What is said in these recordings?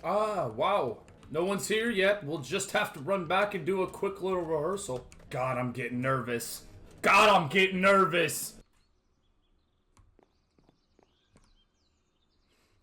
Ah, wow. No one's here yet. We'll just have to run back and do a quick little rehearsal. God, I'm getting nervous. God, I'm getting nervous.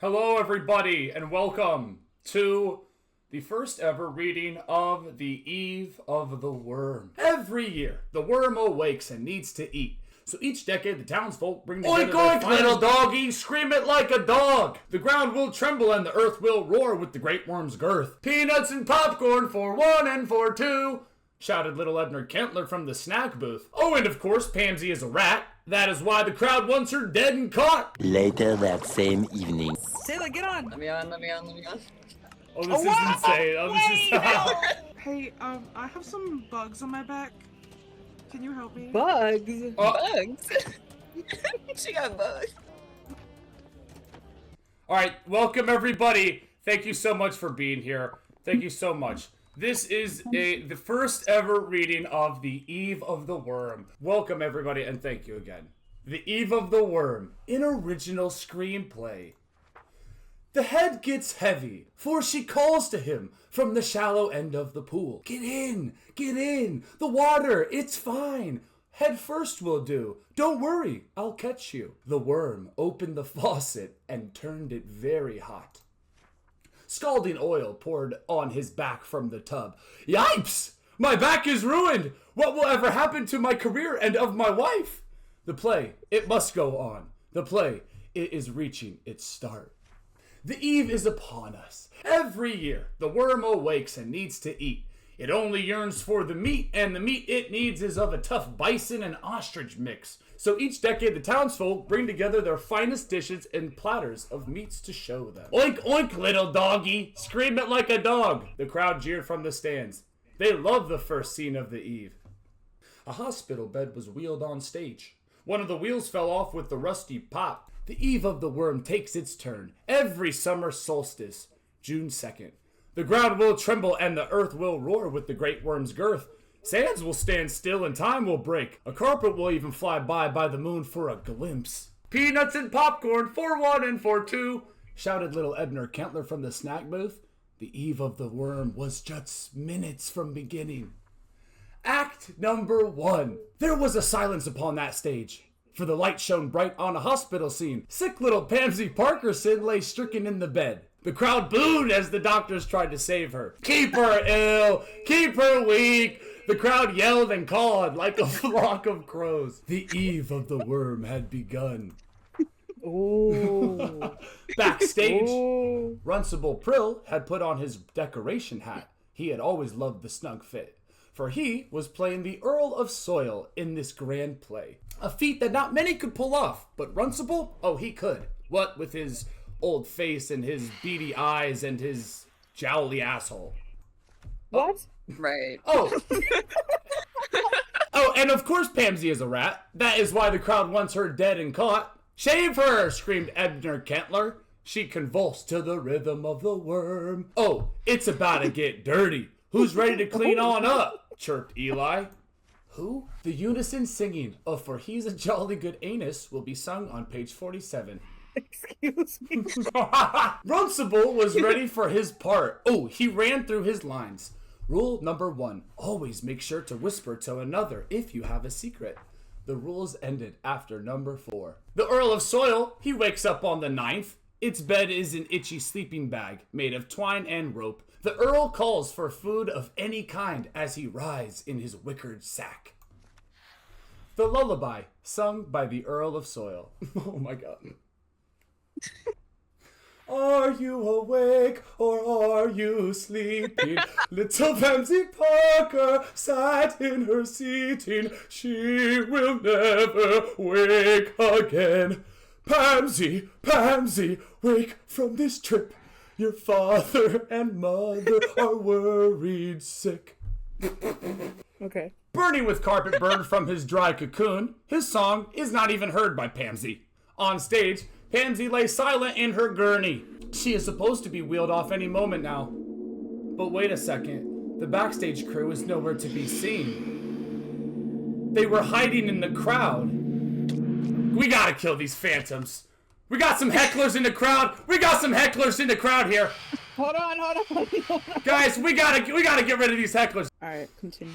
Hello, everybody, and welcome to the first ever reading of The Eve of the Worm. Every year, the worm awakes and needs to eat. So each decade, the townsfolk bring together Oink, oink, little doggy, scream it like a dog. The ground will tremble and the earth will roar with the great worm's girth. Peanuts and popcorn for one and for two, shouted little Edna Kentler from the snack booth. Oh, and of course, Pamsy is a rat. That is why the crowd wants her dead and caught. Later that same evening. Taylor, get on! Let me on. Oh, this is insane. Oh, this is... Hey, I have some bugs on my back. Can you help me? Bugs? Bugs? She got bugs. Alright, welcome everybody. Thank you so much for being here. Thank you so much. This is the first ever reading of The Eve of the Worm. Welcome everybody and thank you again. The Eve of the Worm, an original screenplay. The head gets heavy, for she calls to him from the shallow end of the pool. Get in, the water, it's fine. Head first will do. Don't worry, I'll catch you. The worm opened the faucet and turned it very hot. Scalding oil poured on his back from the tub. Yipes! My back is ruined! What will ever happen to my career and of my wife? The play, it must go on. The play, it is reaching its start. The eve is upon us. Every year, the worm awakes and needs to eat. It only yearns for the meat, and the meat it needs is of a tough bison and ostrich mix. So each decade, the townsfolk bring together their finest dishes and platters of meats to show them. Oink, oink, little doggy, scream it like a dog. The crowd jeered from the stands. They loved the first scene of the eve. A hospital bed was wheeled on stage. One of the wheels fell off with the rusty pop. The eve of the worm takes its turn every summer solstice, June 2nd. The ground will tremble and the earth will roar with the great worm's girth. Sands will stand still and time will break. A carpet will even fly by the moon for a glimpse. Peanuts and popcorn for one and for two, shouted little Edna Kentler from the snack booth. The eve of the worm was just minutes from beginning. Act number 1. There was a silence upon that stage, for the light shone bright on a hospital scene. Sick little Pamsy Parkerson lay stricken in the bed. The crowd booed as the doctors tried to save her. Keep her ill, keep her weak. The crowd yelled and cawed like a flock of crows. The eve of the worm had begun. Ooh. Backstage, Ooh. Runcible Prill had put on his decoration hat. He had always loved the snug fit, for he was playing the Earl of Soil in this grand play. A feat that not many could pull off, but Runcible, oh, he could. What with his old face and his beady eyes and his jowly asshole. What? Right. Oh. Oh, and of course Pamsy is a rat. That is why the crowd wants her dead and caught. Shave her, screamed Edna Kentler. She convulsed to the rhythm of the worm. Oh, it's about to get dirty. Who's ready to clean on up? Chirped Eli. Who? The unison singing of For He's a Jolly Good Anus will be sung on page 47. Excuse me. Runcible was ready for his part. Oh, he ran through his lines. Rule number 1. Always make sure to whisper to another if you have a secret. The rules ended after number 4. The Earl of Soil, he wakes up on the 9th. Its bed is an itchy sleeping bag made of twine and rope. The Earl calls for food of any kind as he rides in his wickered sack. The lullaby, sung by the Earl of Soil. Oh my god. Are you awake or are you sleeping? Little Pamsy Parker sat in her seating. She will never wake again. Pamsy, Pamsy, wake from this trip. Your father and mother are worried sick. Okay. Burning with carpet burn from his dry cocoon, his song is not even heard by Pamsy. On stage, Pamsy lay silent in her gurney. She is supposed to be wheeled off any moment now. But wait a second, the backstage crew is nowhere to be seen. They were hiding in the crowd. We gotta kill these phantoms. We got some hecklers in the crowd. We got some hecklers in the crowd here. Hold on. Guys, we gotta get rid of these hecklers. Alright, continue.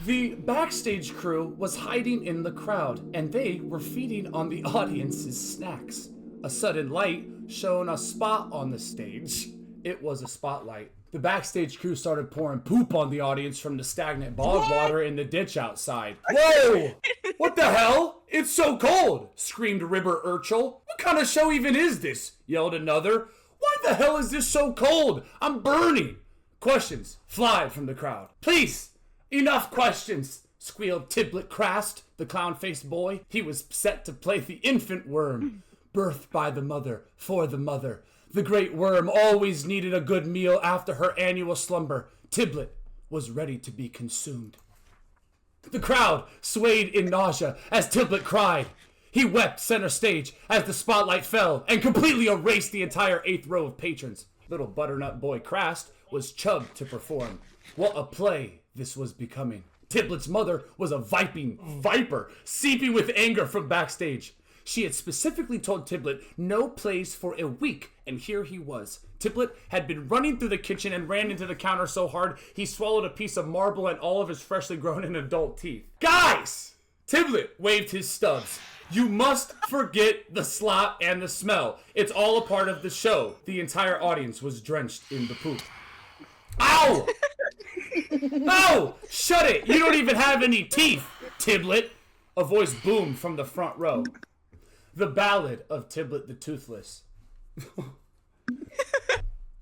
The backstage crew was hiding in the crowd, and they were feeding on the audience's snacks. A sudden light shone a spot on the stage. It was a spotlight. The backstage crew started pouring poop on the audience from the stagnant bog water in the ditch outside. Whoa! What the hell? It's so cold! Screamed Ribber Urchel. What kind of show even is this? Yelled another. Why the hell is this so cold? I'm burning! Questions fly from the crowd. Please, enough questions, squealed Tiblet Crast, the clown-faced boy. He was set to play the infant worm. Birthed by the mother, for the mother. The great worm always needed a good meal after her annual slumber. Tiblet was ready to be consumed. The crowd swayed in nausea as Tiblet cried. He wept center stage as the spotlight fell and completely erased the entire 8th row of patrons. Little butternut boy Crast was chubbed to perform. What a play this was becoming. Tiblet's mother was a viper, seeping with anger from backstage. She had specifically told Tiblet no plays for a week, and here he was. Tiblet had been running through the kitchen and ran into the counter so hard he swallowed a piece of marble and all of his freshly grown and adult teeth. Guys! Tiblet waved his stubs. You must forget the slop and the smell. It's all a part of the show. The entire audience was drenched in the poop. Ow! Ow! Shut it! You don't even have any teeth, Tiblet! A voice boomed from the front row. The Ballad of Tiblet the Toothless.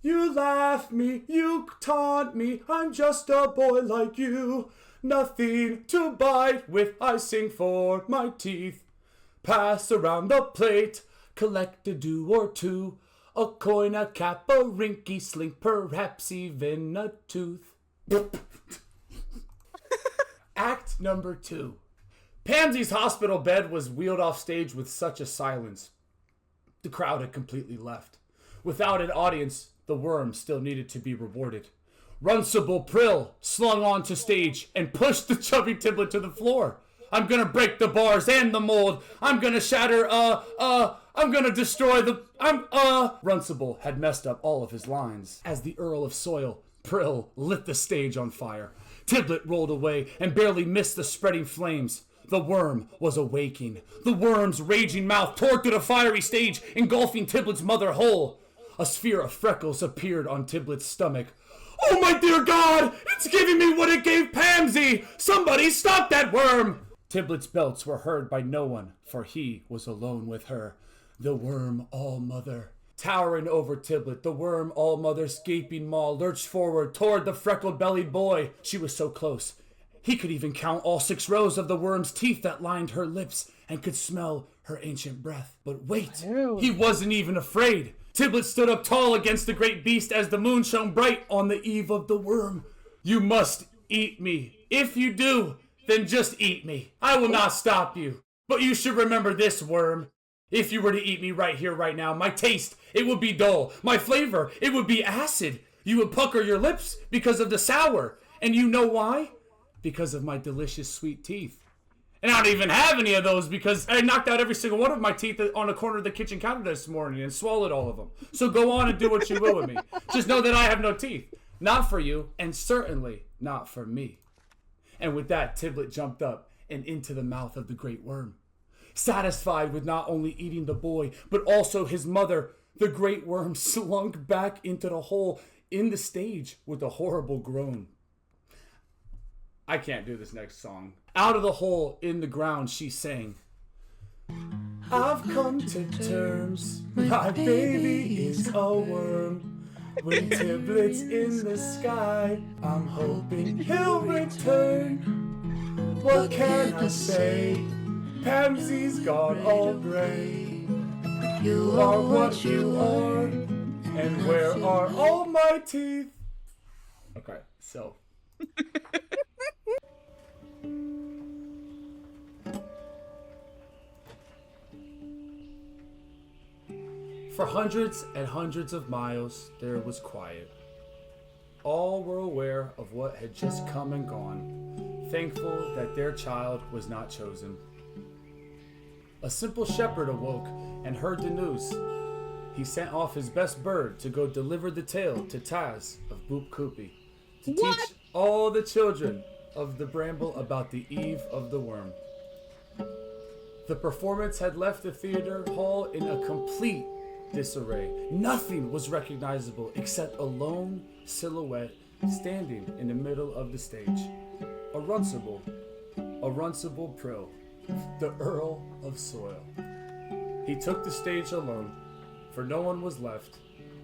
You laugh me, you taunt me, I'm just a boy like you. Nothing to bite with, I sing for my teeth. Pass around the plate, collect a do or two. A coin, a cap, a rinky slink, perhaps even a tooth. Act number 2. Pamsy's hospital bed was wheeled off stage with such a silence. The crowd had completely left. Without an audience, the worm still needed to be rewarded. Runcible Prill slung onto stage and pushed the chubby Tiblet to the floor. I'm gonna break the bars and the mold. I'm gonna shatter, I'm gonna destroy the, Runcible had messed up all of his lines. As the Earl of Soil, Prill lit the stage on fire. Tiblet rolled away and barely missed the spreading flames. The worm was awaking. The worm's raging mouth tore through the fiery stage, engulfing Tiblet's mother whole. A sphere of freckles appeared on Tiblet's stomach. Oh my dear God! It's giving me what it gave Pamsy! Somebody stop that worm! Tiblet's belts were heard by no one, for he was alone with her, the Worm All-Mother. Towering over Tiblet, the Worm All-Mother's gaping maw lurched forward toward the freckled-bellied boy. She was so close. He could even count all 6 rows of the worm's teeth that lined her lips and could smell her ancient breath. But wait, he wasn't even afraid. Tiblet stood up tall against the great beast as the moon shone bright on the eve of the worm. You must eat me. If you do, then just eat me. I will not stop you. But you should remember this, worm. If you were to eat me right here, right now, my taste, it would be dull. My flavor, it would be acid. You would pucker your lips because of the sour. And you know why? Because of my delicious sweet teeth. And I don't even have any of those because I knocked out every single one of my teeth on a corner of the kitchen counter this morning and swallowed all of them. So go on and do what you will with me. Just know that I have no teeth. Not for you, and certainly not for me. And with that, Tiblet jumped up and into the mouth of the great worm. Satisfied with not only eating the boy, but also his mother, the great worm slunk back into the hole in the stage with a horrible groan. I can't do this next song. Out of the hole in the ground, she sang. I've come to terms, my baby is a worm. When Tiblet's in the sky, I'm hoping he'll return. What can I say? Pamsy's gone all gray. You are what you are, and where are all my teeth? Okay, so... For hundreds and hundreds of miles, there was quiet. All were aware of what had just come and gone, thankful that their child was not chosen. A simple shepherd awoke and heard the news. he sent off his best bird to go deliver the tale to Taz of Boop Koopy to teach all the children of the Bramble about the Eve of the Worm. The performance had left the theater hall in a complete disarray. Nothing was recognizable except a lone silhouette standing in the middle of the stage. A Runcible Prill, the Earl of Soil. He took the stage alone, for no one was left,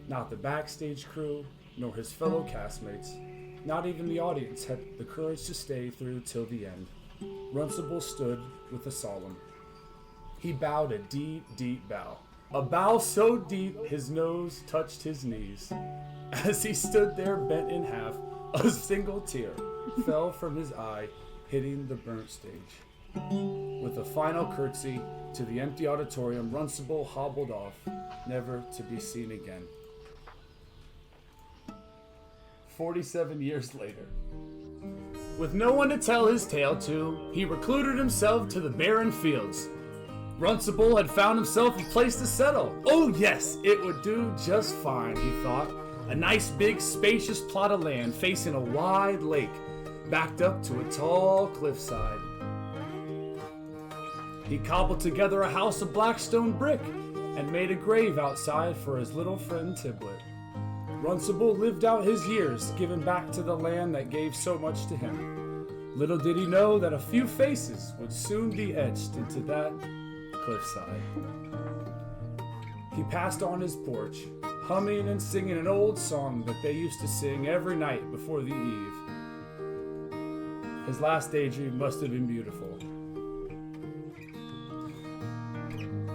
not the backstage crew, nor his fellow castmates. Not even the audience had the courage to stay through till the end. Runcible stood with a solemn. He bowed a deep, deep bow. A bow so deep his nose touched his knees. As he stood there bent in half, a single tear fell from his eye, hitting the burnt stage. With a final curtsy to the empty auditorium, Runcible hobbled off, never to be seen again. 47 years later. With no one to tell his tale to, he recluded himself to the barren fields. Runcible had found himself a place to settle. Oh yes, it would do just fine, he thought. A nice big spacious plot of land facing a wide lake, backed up to a tall cliffside. He cobbled together a house of black stone brick and made a grave outside for his little friend Tiblet. Runcible lived out his years, giving back to the land that gave so much to him. Little did he know that a few faces would soon be etched into that cliffside. He passed on his porch, humming and singing an old song that they used to sing every night before the eve. His last daydream must have been beautiful.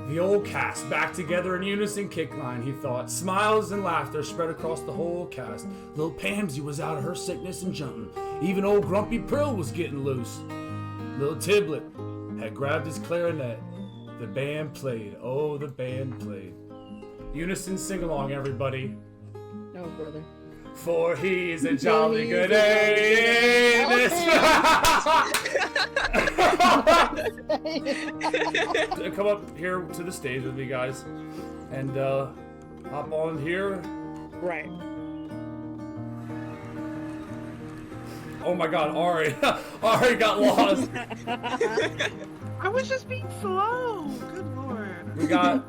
The old cast back together in unison kick line, he thought. Smiles and laughter spread across the whole cast. Little Pamsy was out of her sickness and jumping. Even old Grumpy Prill was getting loose. Little Tiblet had grabbed his clarinet. The band played. Oh, the band played. Unison sing along, everybody. No, brother. For he's a jolly good anus. Come up here to the stage with me, guys, and hop on here. Right. Oh my God, Ari! Ari got lost. I was just being slow. Good lord. We got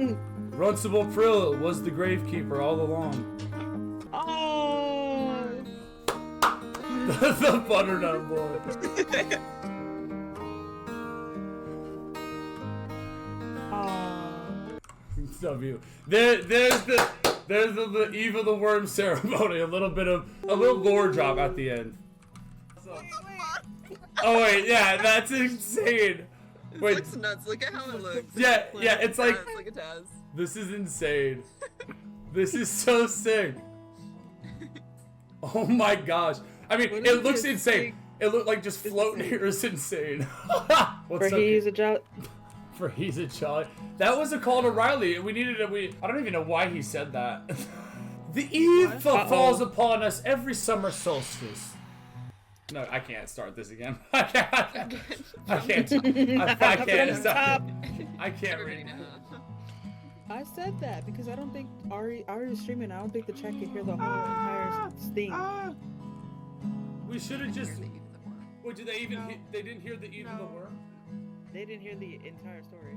Runcible Prill was the gravekeeper all along. Oh. The butternut boy. W. There's the Eve of the Worm ceremony. A little lore drop at the end. Oh wait, yeah, that's insane. It Wait. looks nuts. Look at how it looks. Yeah, yeah, it's like Look at Taz. this is insane. This is so sick. Oh my gosh. I mean, it looks insane. It looked like just floating here is insane. What's For up? he's a jolly. For he's a jolly. That was a call to Riley. We needed a. I don't even know why he said that. The eve falls upon us every summer solstice. No, I can't start this again. I can't stop. I can't read. I said that because I don't think Ari was streaming. I don't think the chat could hear the whole entire thing. We should have just. What did they even? They didn't hear the Eve of the Worm. They didn't hear the entire story.